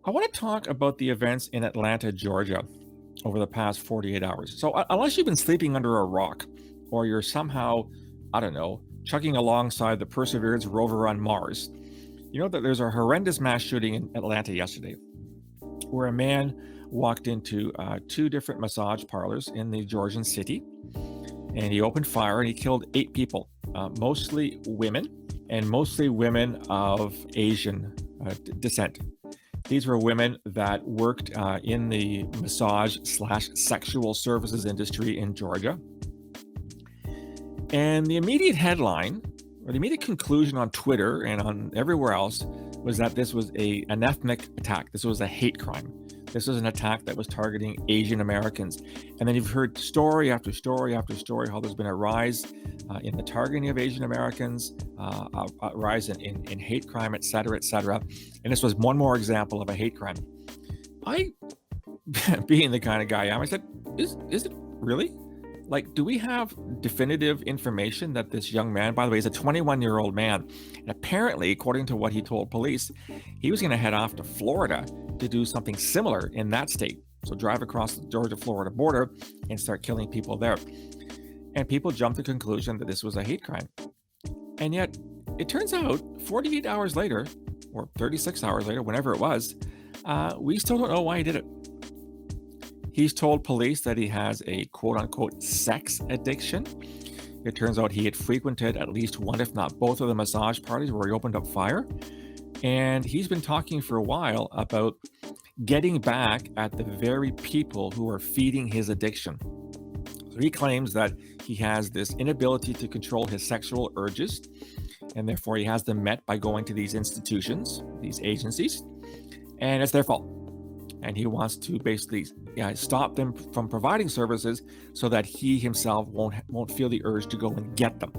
I want to talk about the events in Atlanta, Georgia over the past 48 hours. So, unless you've been sleeping under a rock or you're somehow, I don't know, chugging alongside the Perseverance rover on Mars, you know that there's a horrendous mass shooting in Atlanta yesterday where a man walked into two different massage parlors in the Georgian city and he opened fire and he killed 8 people, mostly women and mostly women of Asian descent. These were women that worked in the massage/sexual services industry in Georgia. And the immediate headline, or the immediate conclusion on Twitter and on everywhere else, was that this was an ethnic attack. This was a hate crime. This was an attack that was targeting Asian Americans. And then you've heard story after story after story how there's been a rise in the targeting of Asian Americans, a rise in hate crime, et cetera, et cetera. And this was one more example of a hate crime. I, being the kind of guy I am, I said, is it really? Like, do we have definitive information that this young man, by the way, is a 21-year-old man, and apparently, according to what he told police, he was going to head off to Florida to do something similar in that state. So drive across the Georgia-Florida border and start killing people there. And people jumped to the conclusion that this was a hate crime. And yet, it turns out 48 hours later, or 36 hours later, whenever it was, we still don't know why he did it. He's told police that he has a quote-unquote sex addiction. It turns out he had frequented at least one, if not both, of the massage parties where he opened up fire. And he's been talking for a while about getting back at the very people who are feeding his addiction. So he claims that he has this inability to control his sexual urges, and therefore he has them met by going to these institutions, these agencies, and it's their fault. And he wants to basically stop them from providing services so that he himself won't feel the urge to go and get them.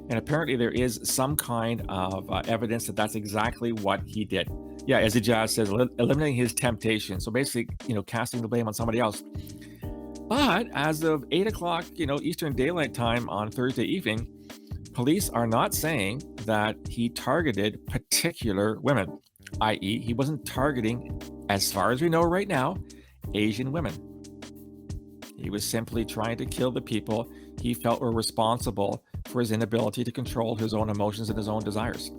And apparently there is some kind of evidence that that's exactly what he did. Yeah, as the judge says, eliminating his temptation. So basically, casting the blame on somebody else. But as of 8 o'clock, Eastern Daylight Time on Thursday evening, police are not saying that he targeted particular women, i.e. he wasn't targeting, as far as we know right now, Asian women. He was simply trying to kill the people he felt were responsible for his inability to control his own emotions and his own desires.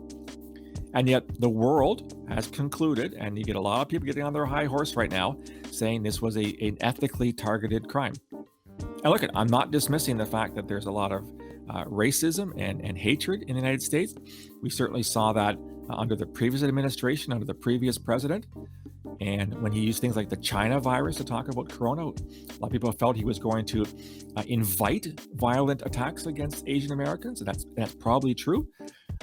And yet the world has concluded, and you get a lot of people getting on their high horse right now, saying this was an ethnically targeted crime. And look, I'm not dismissing the fact that there's a lot of racism and hatred in the United States. We certainly saw that under the previous administration, under the previous president. And when he used things like the China virus to talk about corona, a lot of people felt he was going to invite violent attacks against Asian Americans. And that's probably true.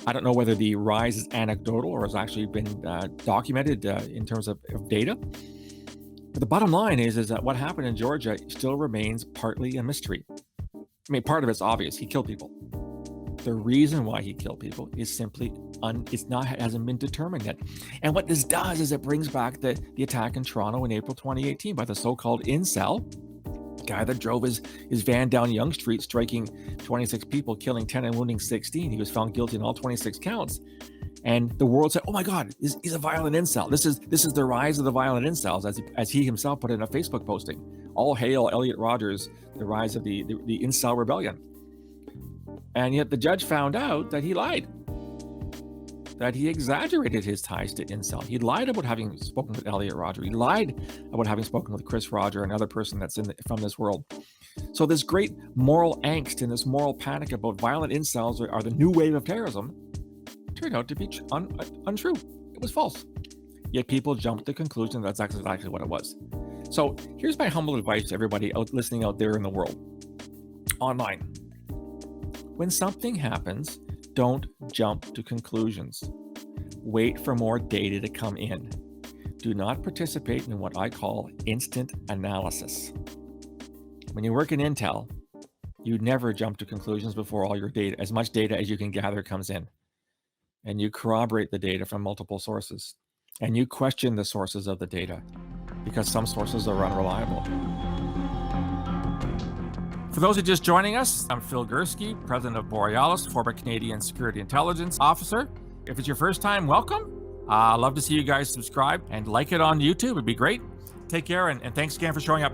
I don't know whether the rise is anecdotal or has actually been documented in terms of data. But the bottom line is that what happened in Georgia still remains partly a mystery. I mean, part of it's obvious. He killed people. The reason why he killed people is simply hasn't been determined yet. And what this does is it brings back the attack in Toronto in April 2018 by the so-called incel, guy that drove his van down Yonge Street, striking 26 people, killing 10 and wounding 16. He was found guilty in all 26 counts. And the world said, oh my God, he's a violent incel. This is the rise of the violent incels, as he himself put in a Facebook posting. All hail Elliot Rodgers, the rise of the incel rebellion. And yet the judge found out that he lied, that he exaggerated his ties to incel. He lied about having spoken with Elliot Rodgers. He lied about having spoken with Chris Roger, another person that's from this world. So this great moral angst and this moral panic about violent incels are the new wave of terrorism turned out to be untrue. It was false. Yet people jumped to the conclusion that's exactly what it was. So here's my humble advice to everybody listening out there in the world, online. When something happens, don't jump to conclusions. Wait for more data to come in. Do not participate in what I call instant analysis. When you work in Intel, you never jump to conclusions before all your data, as much data as you can gather, comes in. And you corroborate the data from multiple sources. And you question the sources of the data, because some sources are unreliable. For those who are just joining us, I'm Phil Gurski, president of Borealis, former Canadian Security Intelligence Officer. If it's your first time, welcome. Love to see you guys subscribe and like it on YouTube. It'd be great. Take care, and thanks again for showing up.